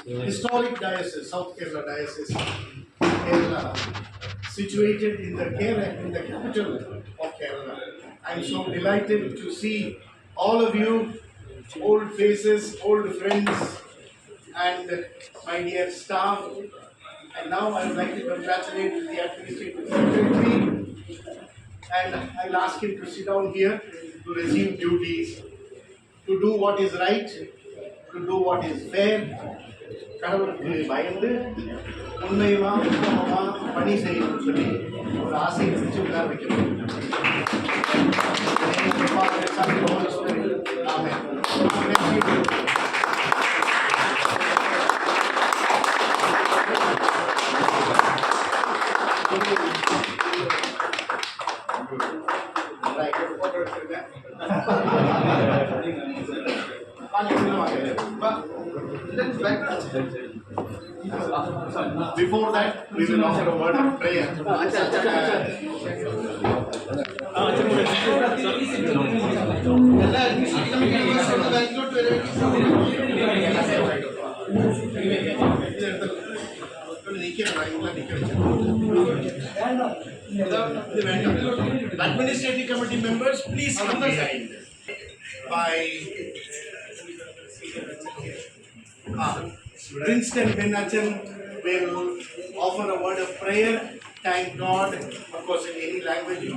historic diocese, South Kerala diocese, Kerala, situated in the capital of Kerala. I'm so delighted to see all of you, old faces, old friends, and my dear staff. And now I would like to congratulate the administrative secretary, and I'll ask him to sit down here to resume duties, to do what is right, to do what is fair. கடவுளுக்கு பயந்து உண்மையுமா உத்தமமா பணி செய்யணும்னு சொல்லி ஒரு ஆசையை வச்சு உட்கார வைக்கணும். Before that, we will offer a word of prayer. Administrative committee members, please come behind. By Princeton Benachan will offer a word of prayer. Thank God, of course, in any language.